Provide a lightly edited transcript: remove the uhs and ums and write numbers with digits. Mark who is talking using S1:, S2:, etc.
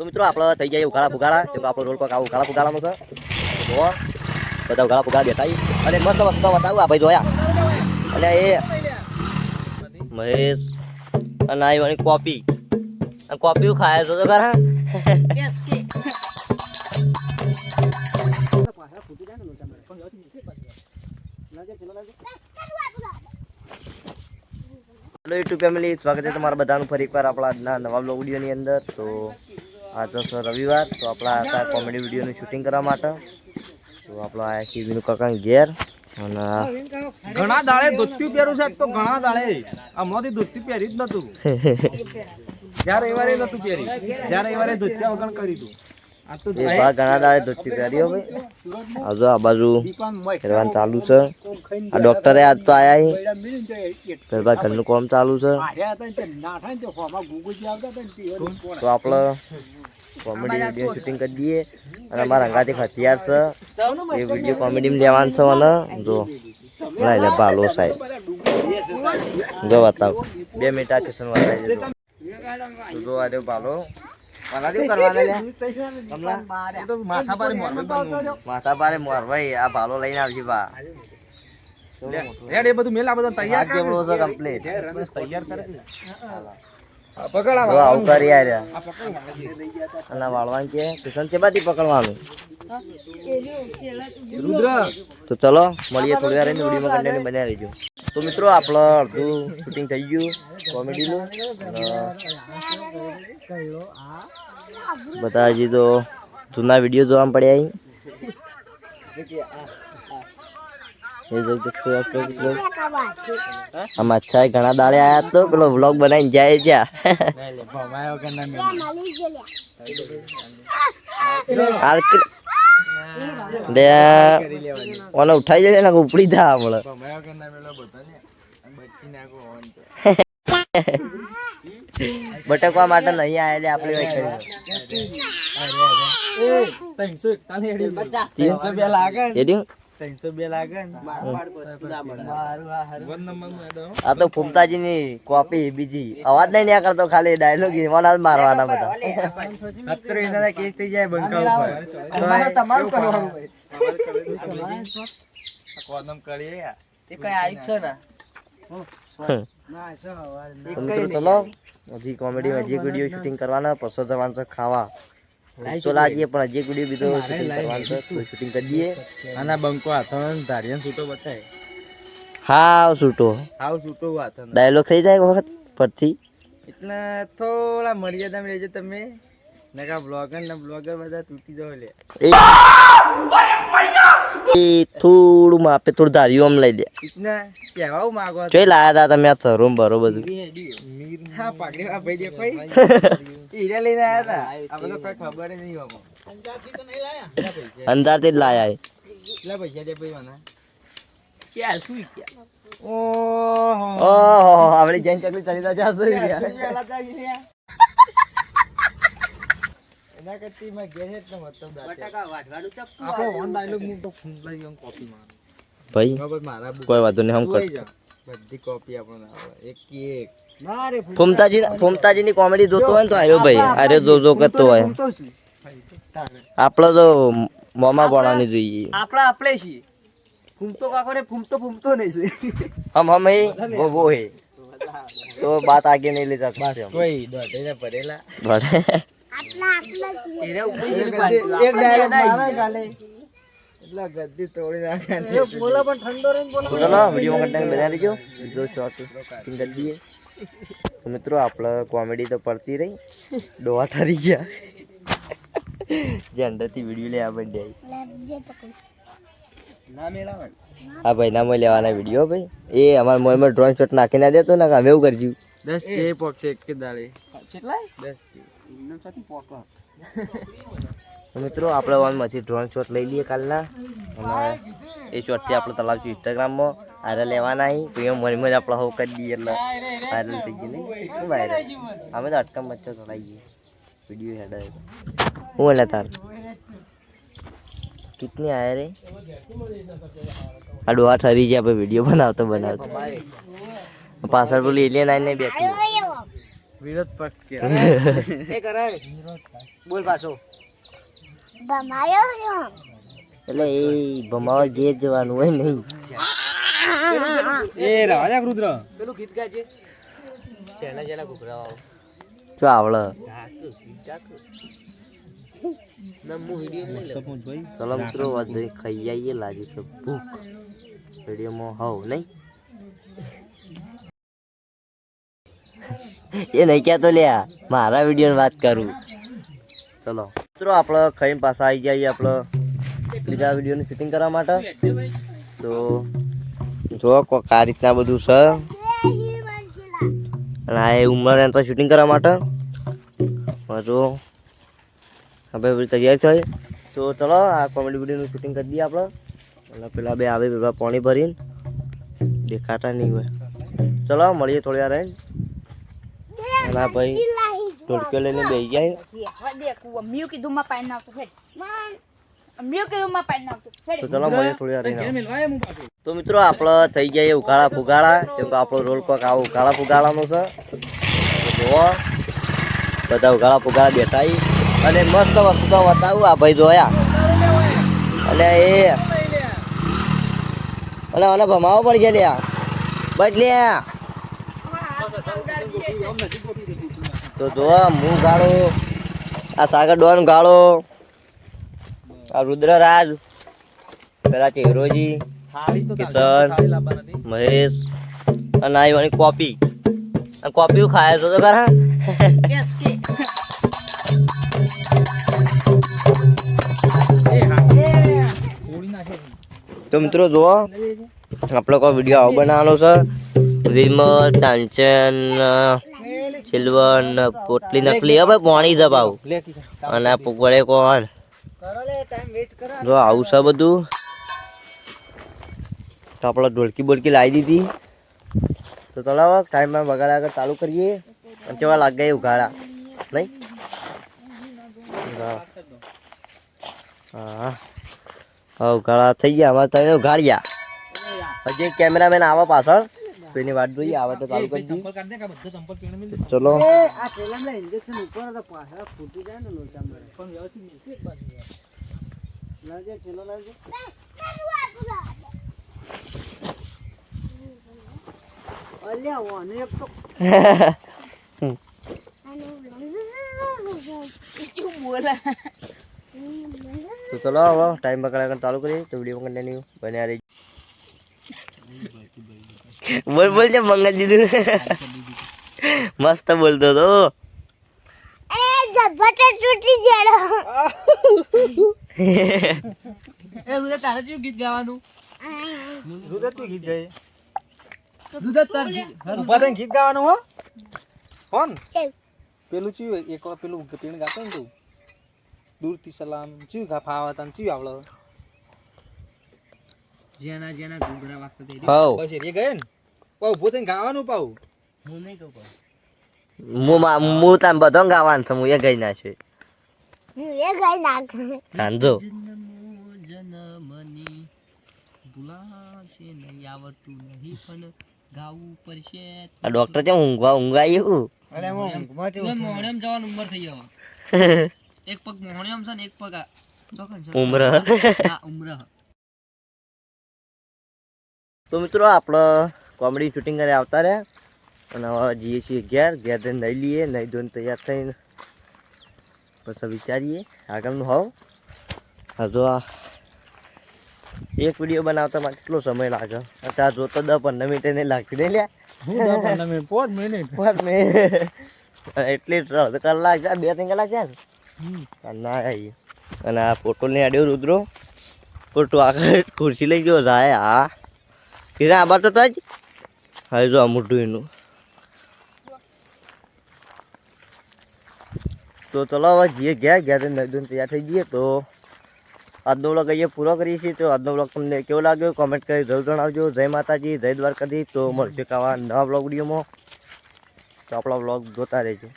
S1: મિત્રો આપણે થઈ જાય ઉગાડા ફુગાડા જો આપણો રોલ કોક આવું ઉગાડા ફુગાડામાં છે જો બધા ઉગાડા ફુગાડા દેખાય અને મસ્ત વસ્તુ બતાવું આ ભાઈ જોયા અને એ મહેશ અને આ વાળી કોપી કોપી ખાય તો ખરા હેલો યુટ્યુબ ફેમિલી, સ્વાગત છે તમારા બધાનું ફરી એકવાર આપણા આજના નવા બ્લોગ વિડીયોની અંદર. તો આજે છે રવિવાર, તો આપણા હતા કોમેડી વિડીયોનું શૂટિંગ કરવા માટે. તો આપણે આયા છીએ વિનુ કાકાના ઘેર અને
S2: ઘણા દાડે ધોતી પહેરું છે તો ઘણા દાડે હમણાંથી ધોતી પહેરી જ નતું. જ્યારે રવિવારે નતું પહેરી, જ્યારે રવિવારે ધોતિયા વગર કરી દઉં.
S1: એ બા ઘણા દાડે ધોતી પહેર્યો ભાઈ. આજે આ બાજુ કરવાનું ચાલુ છે. આ ડોક્ટરે આજ તો આયા ગરબા ઘરનું કામ ચાલુ છે. તો આપણે કોમેડી વિડીયો શૂટિંગ કરી દઈએ અને અમારા અંગાથી હથિયાર છે એ વિડીયો કોમેડીમાં લેવાનું છે અને જો લઈ લે ભાલો સાહેબ જો બતાવ 2 મિનિટ આ કિશન બતાવી દેજો. જો આ દેવ ભાલો મારા દેવ કરવાના લે માથા પારે મોર ભાઈ આ ભાલો લઈને આવજી બા
S2: એ બધું મેલા બધા તૈયાર
S1: જેવડો છે કમ્પ્લીટ
S2: તૈયાર કરે
S1: પકડ આવું કરી આર્યા અને વાળવાનું કે કિશન ચેબાથી પકડવાનું
S2: રુદ્ર.
S1: તો ચલો મળીએ થોડી વાર રહીને વિડીયોમાં કન્ટિન્યુ બન્યા રહેજો. તો મિત્રો આપણે અડધું શૂટિંગ થઈ ગયું કોમેડીનું બધા હજી તો જૂના વિડીયો જોવા પડ્યા આમ અચ્છા ઘણા દાડે આયા તો પેલો વ્લોગ બનાવીને જાય છે ઓને ઉઠાઈ જાય ને ઉપડી જા હમણાં ભટકવા માટે નહીં આયેલી આપણી આ તો ફૂમતાજી ની કોપી બીજી અવાજ નહીં ન્યા કરતો ખાલી ડાયલોગ મારવાના બધા કેસ થઈ જાય બંકા ચલો હજી કોમેડી હજી એક વિડીયો શૂટિંગ કરવાના પછી જવાનું છે ખાવા ચલો આજે પણ હજી એક વિડીયો બીજો શૂટિંગ કરવાનું છે તો શૂટિંગ કરી દઈએ.
S2: આના બંકો હાથો ધારિયા છૂટો બતાય
S1: હાવ છૂટો
S2: હાથો
S1: ડાયલોગ થઈ જાય વખત પરથી
S2: એટલે થોડા મર્યાદામાં રહેજો તમે નકા બ્લોગર ને બ્લોગર બધા તૂટી જાવ લે
S1: એ થોડું માપે થોડું ધાર્યું આમ લઈ લે
S2: ઇતના કેવા માંગો
S1: જોઈ લાયા તા તમે આ થરું બરો બધું
S2: હા પાકડી આ ભાઈ દે ભાઈ હીરા લઈને આયા હતા આ બધો કઈ ખબર નહીં હોમો અંજારથી તો નહીં લાયા
S1: અંજારથી જ લાયા
S2: કેટલા પૈસા દે ભાઈ મને
S1: ક્યાં શું ક્યાં ઓહો આવડી જૈન ચકલી ચલી જા છે
S2: એના કરતી માં ઘેર હેત ન મતલબ બટાકા વાઢવાડું તો આપણો ઓન ડાયલોગ હું તો ફોન લઈ હું કોપી મારું
S1: ભાઈ
S2: મારા
S1: કોઈ વાતો નહીં હમ કર
S2: બધી કોપી આપણને આવે એક એક
S1: ફૂમતાજી ની કોમેડી જોતો હોય ને તો આર્યો ભાઈ આર્યો જો કરતો હોય આપણે તો મોમા બોણાની જોઈએ
S2: આપણે છીએ ફૂમતો કાકોરે ફૂમતો નહીં છે
S1: हम ही वो है तो बात आगे नहीं ले सकते हम
S2: કોઈ દોડે ભરેલા
S1: बड़े
S2: એરે ઉપર એક ડાયરેક્ટ મારા ગાલે એટલા ગદ્દી તોડી નાખે બોલા પણ ઠંડો રહીને બોલા
S1: ચલો વિડિયો માં કન્ટેન્ટ બના લેજો બીજો શોર્ટ શૂટિંગ કરી દઈએ. તો મિત્રો આપણે કોમેડી તો પડતી રહી ડોવા ઠરી ગયા જે અંદરથી વિડિયો લે આપણે
S2: ના મેળાવે
S1: હા ભાઈ નામ લેવાના વિડીયો ભાઈ એ અમારા મોબાઈલમાં ડ્રોઈંગ શોટ નાખી ના દેતો ને અમે એવું કરજુ
S2: 10 કે પોક એક કે દાડે કેટલા 10 કે ઇન્નમ સાથી પોક
S1: મિત્રો આપણે ઓનમાંથી ડ્રોઈંગ શોટ લઈ લઈએ કાલના અને એ શોટથી આપણે તલાવશું ઇન્સ્ટાગ્રામમાં આરે લેવાના અહીં પછી મનમાં આપણે હવે કરી દઈએ એટલે વાયરલ થઈ ગઈ નહીં શું વાયરલ અમે તો અટકમ બચ્ચો ચલાવીએ વિડીયો હેડ હું એટલે તાર कितने आए रे अडवा ठरी गया वीडियो बनाते बनाते पासवर्ड बोली एलियन आने बैठे
S2: વિરોધ પક્ષ કે એ કરાય બોલ પાછો
S1: એટલે એ ભમાવા ઘેર જવાનું હોય નહીં.
S2: એ રાજા રુદ્ર પેલું ગીત ગાય છે જેના જેના ઘૂઘરા
S1: જો આવડે. ચલો મિત્રો વધુ ખાઈ આવીએ, લાગી છે ભૂખ. વિડીયોમાં હોવ નહીં એ નહીં કહેતો લ્યા, મારા વિડીયોની વાત કરું. ચલો મિત્રો આપણે ખાઈને પાછા આવી જઈએ આપણે બીજા વિડીયોની શૂટિંગ કરવા માટે. તો જો કોઈક આ રીતના બધું છે અને આ ઉંમર એમ તો શૂટિંગ કરવા માટે જો હવે બધી તૈયારી થઈ. તો ચલો આ કોમેડી વિડીયોનું શૂટિંગ કરી દઈએ આપણે. અને પેલા બે આવે પેલા પાણી ભરીને દેખાતા નહીં હોય. ચલો મળીએ થોડી વાર રહીને. અને ભાઈ ઢોલકીઓ લઈને બેસી જાય. તો ચલો મળીએ થોડી વાર રહીને. તો મિત્રો આપણે થઈ જાય ઉઘાડા ફુગાડા. કેમ કે આપણો રોલ કોક આવો ઉઘાડા ફુગાડાનો છે. જુઓ બધા ઉઘાડા ફુગાડા બેઠા અને મસ્ત વસ્તુ તો બતાવું. આ ભાઈ જોયા અને એ અને મને ભમાવો પડી જાય લ્યા બસ લ્યા. તો જો હું ગાળો, આ સાગર ડોન ગાળો, આ રુદ્રરાજ, પેલા છે હીરોજી, કિશન, મહેશ અને આ એવાની કોપી. આ કોપી ખાય છો તો ખરા. તો મિત્રો જુઓ આપણે કોઈ વિડીયો આવો બનાવવાનો છે. વિમલ, કાંચન, સિલ્વર, પોટલી નકલી હવે પાણી જ ભાવ અને વડે કોણ જો આવું છે બધું. તો આપણે ઢોલકી બોલકી લાવી દીધી. તો ચલાવો ટાઈમમાં બગાડ્યા આગળ ચાલુ કરીએ. અને કેવા લાગે એ ઉઘાડા નહીં. હા હા ઉઘાડા થઈ ગયા અમારે તમે ઉઘાડ્યા. હજી કેમેરામેન આવે પાછળ તો એની વાત જોઈએ. આવે તો ચાલુ કરી દઈએ. ચલો તો ચલો હવે ટાઈમ બગાડ્યા ચાલુ કરીએ. તો વિડીયો કન્ટિન્યુ બન્યા રહી. બોલ બોલ છે મંગલ દીધું મસ્ત બોલતો તો.
S2: ગીત ગાવાનું ગીત ગાવાનું હો કોણ પેલું ચીયું એક પેલું પીણ ગાતો ને તું દૂરથી સલામ ચીયું ગા ફાવા તને ચીયું આવડે જેના જેના ઘૂઘરા વાગતા તે બસ એ ગયે ને પાઉ ઉભો થઈને ગાવાનું પાઉ હું નહીં કહું પાઉ
S1: હું તને બધો ગાવાનું છે. હું એ ગઈ નાખ્યો કાંજો આ ડોક્ટર કેમ ઊંઘાયું
S2: જવાનું ઉંમર થઈ ગયો. એક પગ મોહણિયમ છે ને એક પગ
S1: ઉમર. તો મિત્રો આપણે કોમેડી શૂટિંગ કરી આવતા રહ્યા અને હવે જઈએ છીએ ઘેર જઈને નહીં લઈએ નહીં ધોઈને તૈયાર થઈને પછી વિચારીએ આગળનું હોવ. હજુ આ એક વિડીયો બનાવતા માટે કેટલો સમય લાગે? અત્યારે જોતો 10-15 મિનિટ નહીં લાગતી નહીં લ્યા.
S2: 5 મિનિટ
S1: એટલી કલાક છે 2-3 કલાક છે ના આવીએ. અને આ ફોટો લઈને આડ્યો રુદ્રો ફોટો આગળ ખુરશી લઈ ગયો જાય. હા કીધા આબાર તો જ હવે જો આ મોટું એનું. તો ચલો હવે જઈએ ઘેર નહીં ધોઈને તૈયાર થઈ જઈએ. તો આજનો વ્લોગ અહીંયા પૂરો કરીએ છીએ. તો આજનો વ્લોગ તમને કેવો લાગ્યો કોમેન્ટ કરી જરૂર જણાવજો. જય માતાજી, જય દ્વારકાધીશ. તો મળશે આવા નવા વ્લોગ વિડીયોમાં. તો આપણા વ્લોગ જોતા રહેજો.